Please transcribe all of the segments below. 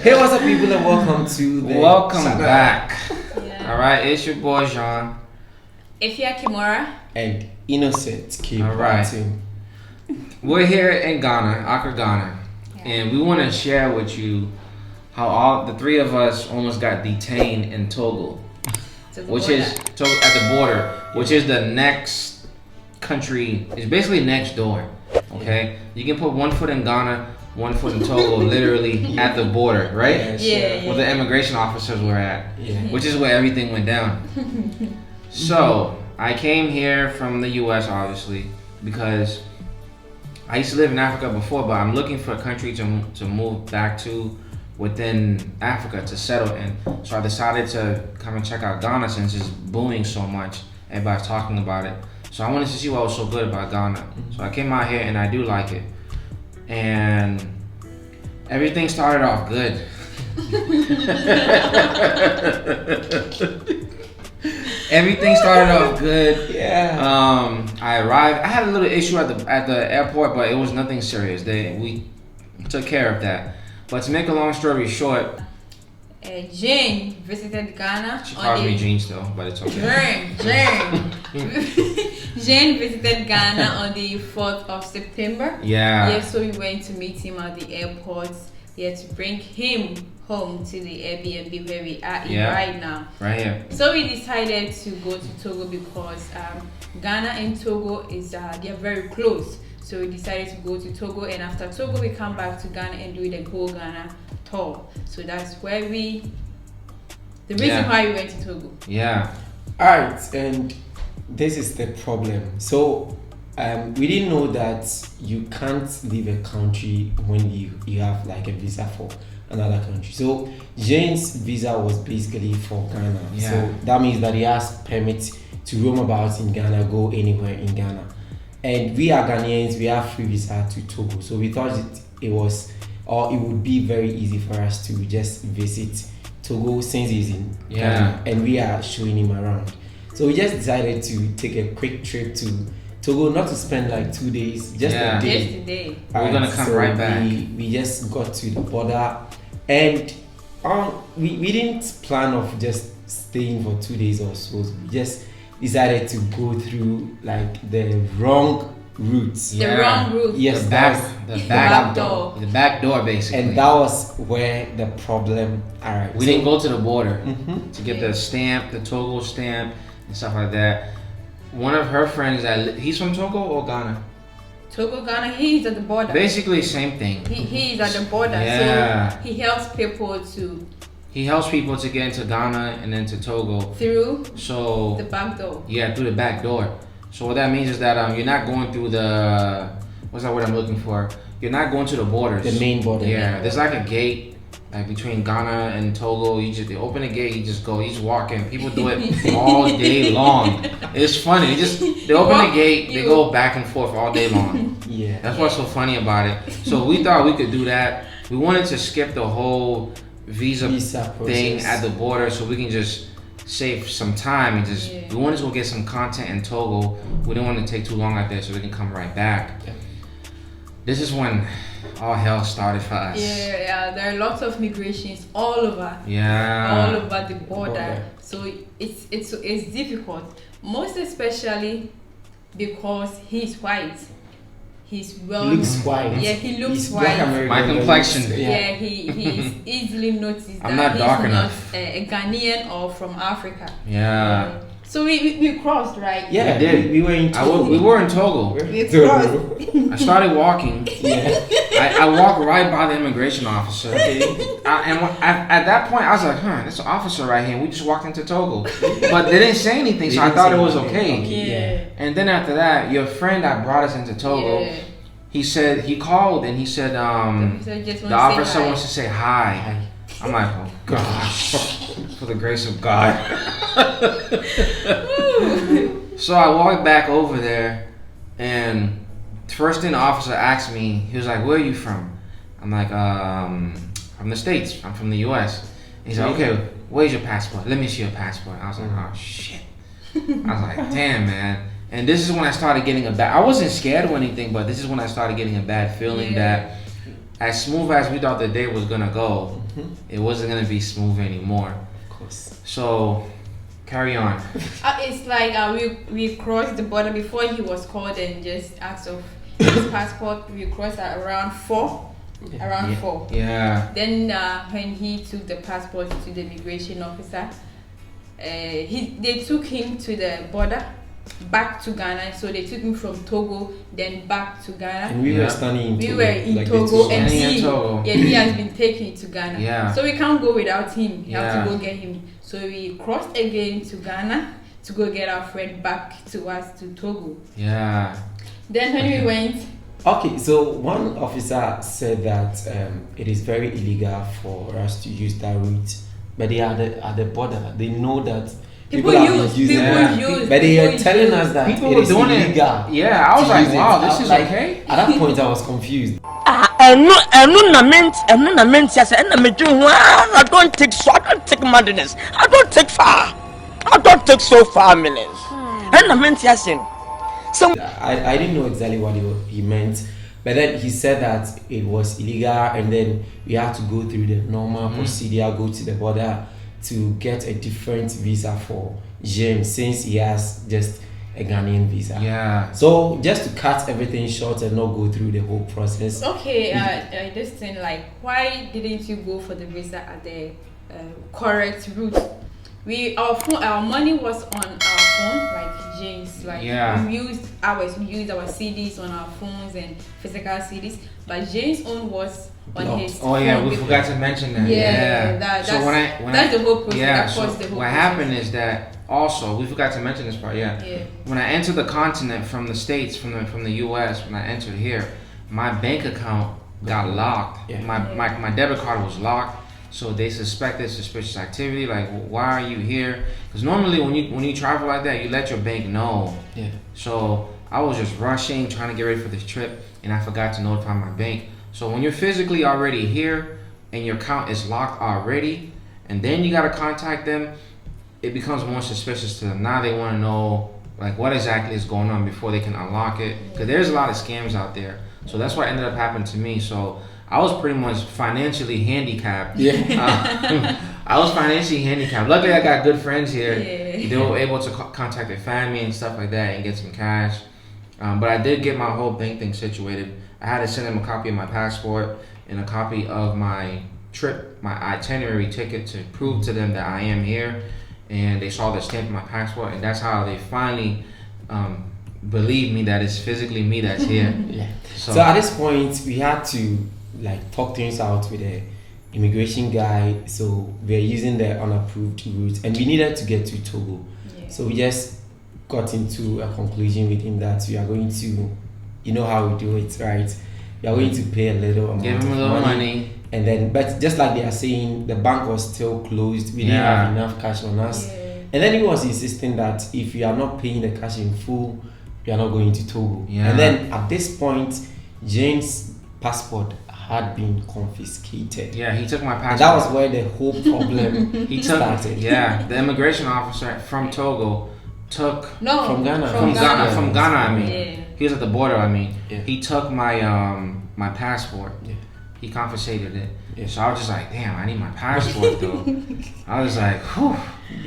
Hey, what's up, people, and welcome to the Welcome back. Yeah. All right, it's your boy Jean. EfyaKimora. and Innocent keep All right. writing. We're here in Ghana, Accra, Ghana, and we want to share with you how all the three of us almost got detained in Togo, which is Togo at the border, which is the next country. It's basically next door. Okay, you can put one foot in Ghana, one foot in Togo, literally at the border, right? Yeah. Where the immigration officers were at, Yeah. which is where everything went down. So I came here from the U.S. obviously because I used to live in Africa before, but I'm looking for a country to move back to within Africa to settle in. So I decided to come and check out Ghana since it's booming so much. Everybody's talking about it. So I wanted to see what was so good about Ghana. So I came out here and I do like it. And everything started off good. Everything started off good. Yeah. I arrived. I had a little issue at the airport, but it was nothing serious. We took care of that. But to make a long story short, Jane visited Ghana. she calls me Jean still, but it's okay. Jane visited Ghana on the 4th of September. Yeah. Yeah, so we went to meet him at the airport. Yeah, to bring him home to the Airbnb where we are in right now. Right here. So we decided to go to Togo because Ghana and Togo is they're very close. So we decided to go to Togo, and after Togo we come back to Ghana and do the whole Ghana tour. So that's where the reason why we went to Togo. Yeah. Alright, and this is the problem. So we didn't know that you can't leave a country when you have like a visa for another country. So Jane's visa was basically for Ghana. Yeah. So that means that he has permit to roam about in Ghana, go anywhere in Ghana. And we are Ghanaians, we have free visa to Togo. So we thought it would be very easy for us to just visit Togo since he's in Ghana and we are showing him around. So we just decided to take a quick trip to Togo, not to spend like 2 days, just a day. Just a day. We're gonna come right back. We just got to the border, and we didn't plan of just staying for 2 days or so. We just decided to go through like the wrong routes. The wrong route. Yes, The back door. The back door, basically. and that was where the problem arrived. We didn't go to the border Mhm. to get the stamp, the Togo stamp, and stuff like that. One of her friends he's from Togo or Ghana? Togo, Ghana, he's at the border. Basically, same thing. He's at the border, Yeah. so he helps people He helps people to get into Ghana and then to Togo. through So the back door. yeah, through the back door. So what that means is that you're not going through the what's that word I'm looking for? You're not going to the borders. The main border. Yeah, there's like a gate like between Ghana and Togo. They open the gate, you just walk in. People do it all day long. It's funny. They open the gate, they go back and forth all day long. Yeah. That's what's so funny about it. So we thought we could do that. We wanted to skip the whole visa thing process at the border so we can just save some time and we wanted to go get some content in Togo. We didn't want to take too long out there so we can come right back. Yeah. This is when all hell started for us. Yeah, there are lots of migrations all over. Yeah. All over the border. So it's difficult. Most especially because he's white. He's well. He looks white. Yeah, he looks He's white. Black American. My complexion. Yeah, he's easily noticed I'm that not dark he's enough. not a Ghanaian or from Africa. Yeah. So we crossed, right? Yeah, We did. We were in Togo. We were in Togo. We Togo. crossed. I started walking. Yeah. I walked right by the immigration officer. At that point, I was like, there's an officer right here. We just walked into Togo. But they didn't say anything, so I thought it was okay. Yeah. And then after that, your friend that brought us into Togo, Yeah. he called and he said, So just the officer wants to say hi. I'm like, oh gosh, for the grace of God. So I walked back over there, and first thing the officer asked me, he was like, where are you from? I'm like, from the States. I'm from the US. He's like, okay, where's your passport? Let me see your passport. I was like, oh shit. I was like, damn, man. And this is when I started getting I wasn't scared or anything, but this is when I started getting a bad feeling that as smooth as we thought the day was gonna go, it wasn't gonna be smooth anymore. Of course. So, carry on. It's like we crossed the border before he was called and just asked of his passport. We crossed at around 4. Around 4. Yeah. Then when he took the passport to the immigration officer, they took him to the border back to Ghana. So they took him from Togo, then back to Ghana. And we were standing in Togo. We were in like Togo and he has been taken to Ghana. Yeah. So we can't go without him. We have to go get him. So we crossed again to Ghana to go get our friend back to us to Togo. Yeah. Then when we went. Okay, so one officer said that it is very illegal for us to use that route, but they are at the border. They know that people use, but they are telling us that people it were is doing illegal. it. Yeah, I was like, wow, this is like, okay. At that point, I was confused. I don't take so. I don't take madness. I don't take far. I don't take so far, minutes. So I didn't know exactly what he meant, but then he said that it was illegal, and then we had to go through the normal procedure, go to the border to get a different visa for James, since he has just a Ghanaian visa. Yeah. So just to cut everything short and not go through the whole process. Okay, this thing, like, why didn't you go for the visa at the correct route? Our money was on our phone, like James, like we used our CDs on our phones and physical CDs, but James' own was on his phone. Oh yeah, we forgot to mention that. That's the whole process. Yeah, so what happened is that also we forgot to mention this part. Yeah. When I entered the continent from the States, from the US, when I entered here, my bank account got locked. My debit card was locked. So they suspected suspicious activity, like, why are you here? Because normally when you travel like that, you let your bank know. Yeah. So I was just rushing, trying to get ready for this trip, and I forgot to notify my bank. So when you're physically already here and your account is locked already, and then you gotta contact them, it becomes more suspicious to them. Now they want to know like what exactly is going on before they can unlock it. Because there's a lot of scams out there. So that's what ended up happening to me. So I was pretty much financially handicapped. I was financially handicapped. Luckily, I got good friends here. They were able to contact their family and stuff like that and get some cash. But I did get my whole bank thing situated. I had to send them a copy of my passport and a copy of my trip, my itinerary ticket to prove to them that I am here. And they saw the stamp of my passport, and that's how they finally believe me that it's physically me that's here. So at this point, we had to like talk things out with the immigration guy. So we're using the unapproved route, and we needed to get to Togo. So we just got into a conclusion with him that we are going to, you know how we do it, right? We are going to pay a little amount, give him a little money. And then, but just like they are saying, the bank was still closed. We didn't have enough cash on us. And then he was insisting that if you are not paying the cash in full, we are not going to Togo. And then at this point, James' passport had been confiscated. He took my passport. And that was where the whole problem started. The immigration officer from Togo took from Ghana. From Ghana, I mean. He was at the border, I mean. He took my my passport. He confiscated it. So I was just like, damn, I need my passport though. I was like, whew,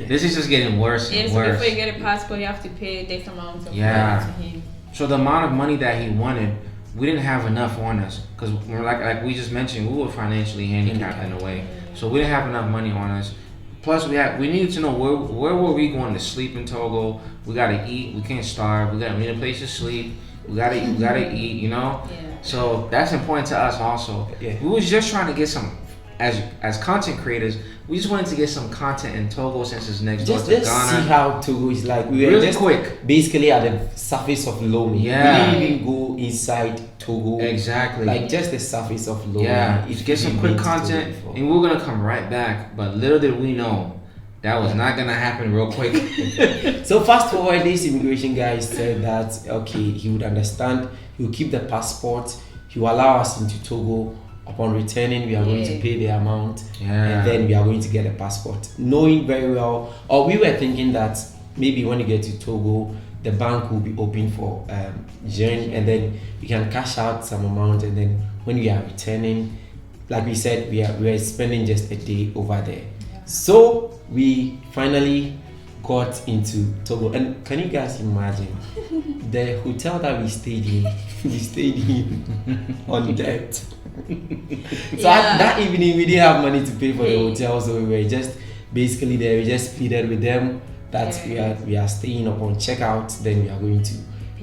this is just getting worse and worse. So before you get a passport, you have to pay this amount of money to him. So the amount of money that he wanted, we didn't have enough on us, because we're like we just mentioned, we were financially handicapped in a way. So we didn't have enough money on us. Plus we needed to know where were we going to sleep in Togo. We gotta eat. We can't starve. We need a place to sleep. We gotta eat. You know. So that's important to us also. We was just trying to get some, as content creators, we just wanted to get some content in Togo since it's next door to Ghana. Just see how Togo is like. We were really just quick, basically at the surface of Lomé. We didn't even go inside Togo. Exactly. Like just the surface of Lomé. Get some quick content, and we were gonna come right back. But little did we know, that was not gonna happen real quick. So fast forward, this immigration guy said that okay, he would understand. He will keep the passport. He will allow us into Togo. Upon returning, we are going to pay the amount, and then we are going to get a passport. Knowing very well, or we were thinking that maybe when you get to Togo, the bank will be open for Jen, and then we can cash out some amount, and then when we are returning, like we said, we are spending just a day over there. So we finally got into Togo, and can you guys imagine the hotel that we stayed in? We stayed in on debt. So that evening we didn't have money to pay for the hotel, so we were just basically there. We just pleaded with them that we are staying upon checkout, then we are going to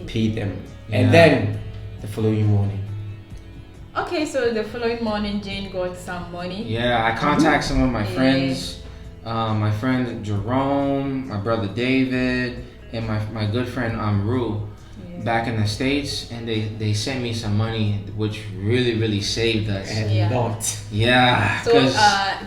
pay them, and then the following morning. Okay, so the following morning, Jane got some money. Yeah, I contacted some of my friends. My friend Jerome, my brother David, and my good friend Rue back in the States, and they sent me some money, which really saved us. And not. Yeah. So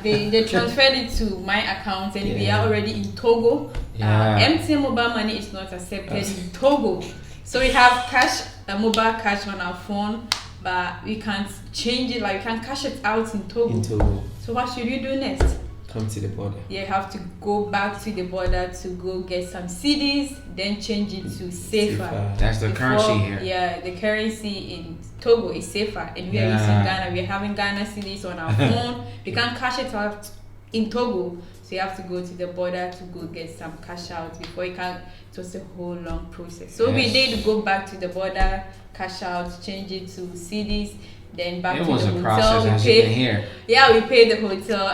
they transferred it to my account, and we are already in Togo. MTN mobile money is not accepted in Togo. So we have cash, mobile cash on our phone, but we can't change it, like we can't cash it out in Togo. So what should you do next? Come to the border. You have to go back to the border to go get some cedis, then change it to safer. That's the currency here. Yeah, the currency in Togo is safer, and we are using Ghana. We're having Ghana cedis on our phone. We can't cash it out in Togo, so you have to go to the border to go get some cash out before you can. It was a whole long process. So we did go back to the border, cash out, change it to cedis. Then back to the hotel. It was a process, as you can hear. Yeah, we paid the hotel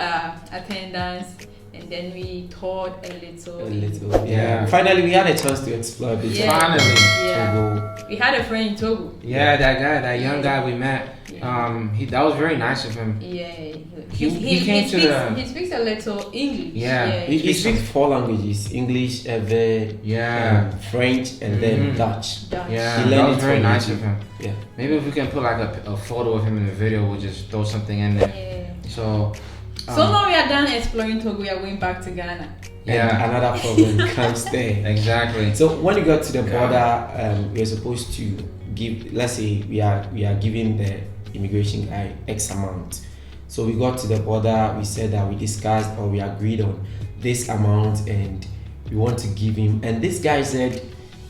attendants, and then we toured a little. Yeah. Finally, we had a chance to explore a bit. Finally. Togo. We had a friend in Togo. Yeah, that young guy we met. That was very nice of him. Yeah. He came to the. He speaks a little English. He speaks 4 languages: English, French, and then Dutch. Yeah, that was very nice of him. Yeah. Maybe if we can put like a photo of him in the video, we'll just throw something in there. So now we are done exploring Togo, we are going back to Ghana. And another problem comes there. Exactly. So when we got to the border, we are supposed to give. Let's say we are giving the immigration guy X amount. So we got to the border. We said that we discussed or we agreed on this amount, and we want to give him. And this guy said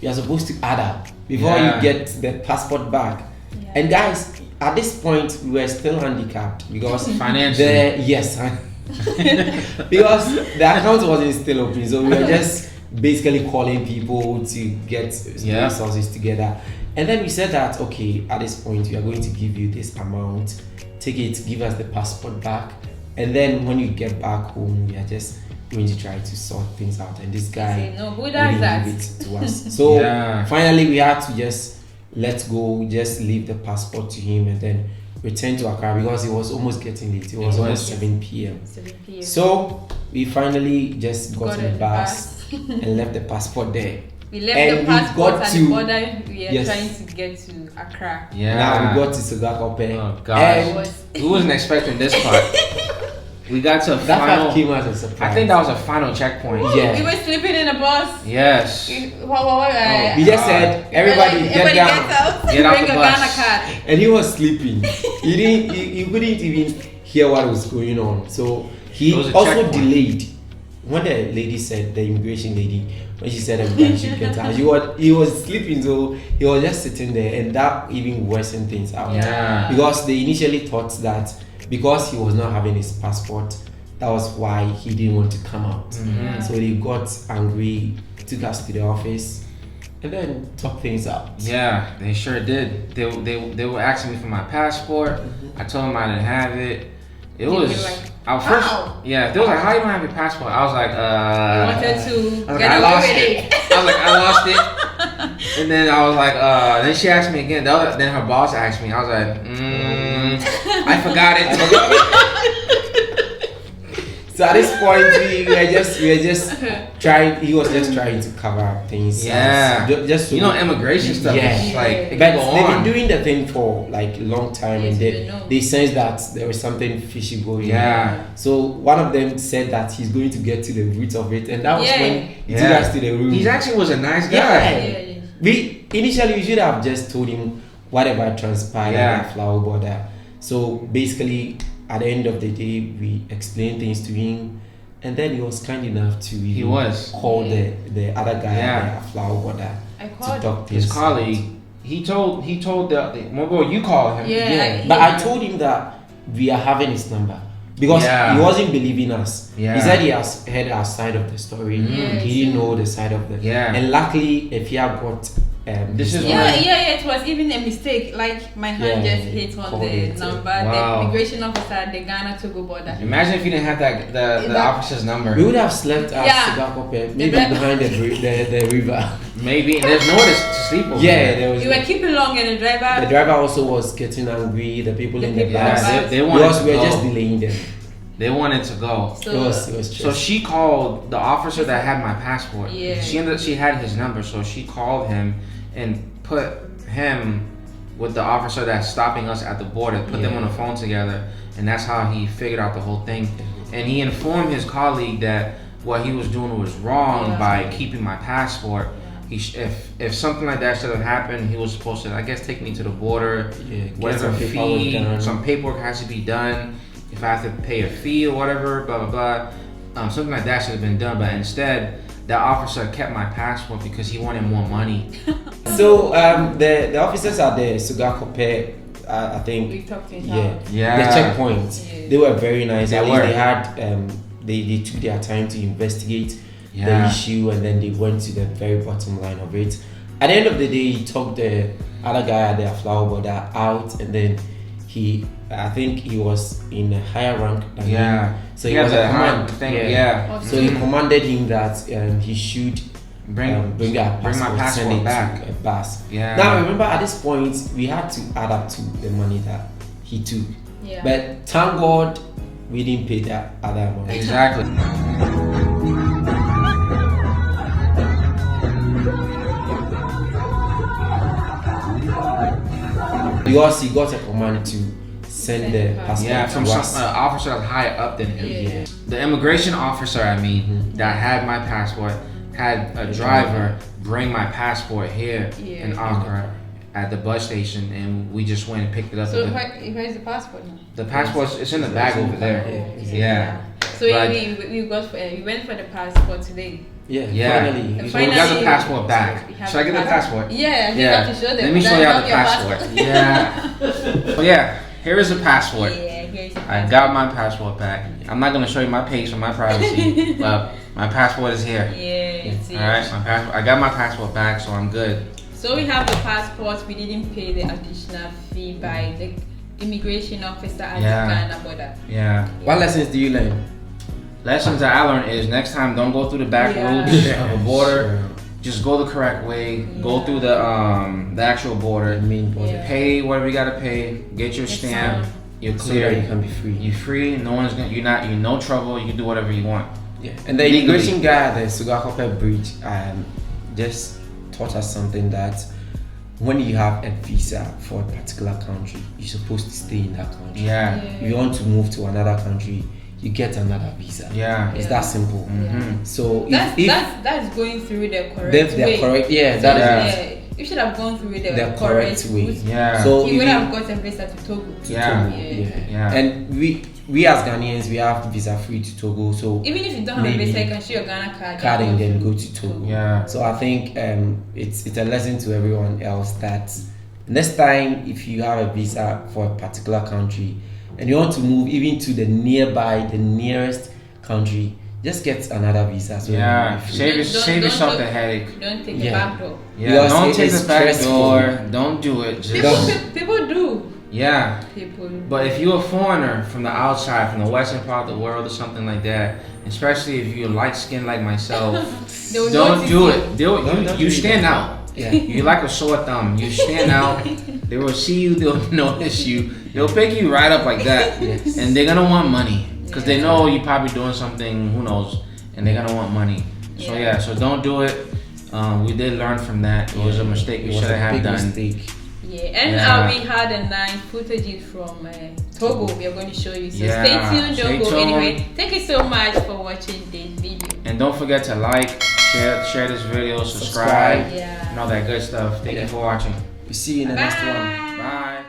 you are supposed to add up before you get the passport back. And guys, at this point we were still handicapped because financially. Because the account wasn't still open, so we were just basically calling people to get resources together. And then we said that okay, at this point we are going to give you this amount, take it, give us the passport back, and then when you get back home we are just going to try to sort things out. And this guy who does that? Give it to us. So finally we had to just let go, just leave the passport to him, and then return to Accra because it was almost getting late. It was almost 7 p.m. So we finally just got on the bus and left the passport there. We left the passport at the border. We are trying to get to Accra. Now we got to Sogakope. Oh gosh, we wasn't expecting this part. We got to final. Came as a surprise. I think that was a final checkpoint. Ooh, we were sleeping in a bus. Yes. We just said everybody get down. Get out the bus. Ghana card. And he was sleeping. He couldn't even hear what was going on. So he also delayed. When the lady said, the immigration lady, when she said everybody should get out, he was sleeping, so he was just sitting there, and that even worsened things out. Because they initially thought that because he was not having his passport, that was why he didn't want to come out. So they got angry, took us to the office, and then talked things out. Yeah, they sure did. They were asking me for my passport. I told them I didn't have it. It was like, they was like, how you don't have your passport? I was like, I lost it. I lost it. And then I was like, then she asked me again. Then her boss asked me. I was like, I forgot it. So at this point, we were just trying. He was just trying to cover up things. Just so immigration stuff. Like, but they've been doing the thing for like a long time, and they sensed that there was something fishy going on. So one of them said that he's going to get to the root of it, and that was when he took us to the room. He actually was a nice guy. We should have just told him whatever transpired at Aflao border. So basically, at the end of the day, we explained things to him, and then he was kind enough to call the other guy at Aflao border to talk his colleague. He told the boy, you call him. But I told him that we are having his number. Because he wasn't believing us. Yeah. He said he has heard our side of the story. He didn't know the side of the And luckily, Efya got this is it was even a mistake. Like my hand just hit on the number. The immigration officer at the Ghana-Togo border. Imagine if you didn't have that the officer's number. We would have slept at Sogakope, maybe behind the river. Maybe there's nowhere to sleep over. There was. You were keeping long, and the driver also was getting angry. The people in the bus. They wanted because to we were go. just delaying them. They wanted to go. So she called the officer that had my passport. Yeah. She had his number, so she called him and put him with the officer that's stopping us at the border, put them on the phone together, and that's how he figured out the whole thing. And he informed his colleague that what he was doing was wrong by keeping my passport. If something like that should have happened, he was supposed to, I guess, take me to the border. Whatever fee, some paperwork has to be done. If I have to pay a fee or whatever, blah blah blah, something like that should have been done. But instead, the officer kept my passport because he wanted more money. So the officers at the Sogakope, I think, we talked to the checkpoint, they were very nice. At least they had they took their time to investigate the issue, and then they went to the very bottom line of it. At the end of the day, he took the other guy at the Aflao border out, and then I think he was in a higher rank than him. So he was a command thing. So he commanded him that he should bring my passport back. Now remember, at this point we had to add up to the money that he took. But thank God we didn't pay that other amount. Exactly. Because he got a command to send the passport from some officer that's higher up than him. The immigration officer, that had my passport, had a driver bring my passport here in Accra at the bus station, and we just went and picked it up. So where's the passport now? The passport, it's in the bag over there. So we went for the passport today. Finally. So we got the passport back. Should I get the passport? You have to show them. Let me show y'all the passport. Here is the passport. I got my passport back. I'm not gonna show you my page for my privacy, but my passport is here. Alright, my passport. I got my passport back, so I'm good. So we have the passport. We didn't pay the additional fee by the immigration officer at the Ghana border. What lessons do you learn? Lessons that I learned is next time don't go through the back roads of a border. Just go the correct way. Go through the actual border. Main border. Pay whatever you gotta pay. Get your stamp. You're clear. So you can be free. You're free. No one's gonna. You're no trouble. You can do whatever you want. And the immigration guy at the Sogakope bridge just taught us something, that when you have a visa for a particular country, you're supposed to stay in that country. If you want to move to another country, you get another visa. It's that simple. So that's going through the correct way. You should have gone through the correct way. So you would have got a visa to Togo. And we as Ghanaians, we have visa free to Togo. So even if you don't have a visa, you can show your Ghana card and then go to Togo. So I think it's a lesson to everyone else that next time if you have a visa for a particular country and you want to move even to the nearest country, just get another visa. So save yourself the headache. Don't take the back door. Don't take the back door. Don't do it. People do. People. But if you're a foreigner from the outside, from the western part of the world or something like that, especially if you're light skinned like myself, don't do it. You stand out. You're like a sore thumb. You stand out. They will see you. They'll notice you. They'll pick you right up like that, and they're gonna want money because they know you're probably doing something. Who knows? And they're gonna want money. So so don't do it. We did learn from that. It was a mistake we shouldn't have done. And we had a nice footage from Togo. We are going to show you. So stay tuned. Don't go anyway. Thank you so much for watching this video. And don't forget to like, share this video, subscribe, and all that good stuff. Thank you for watching. We'll see you in the next one. Bye.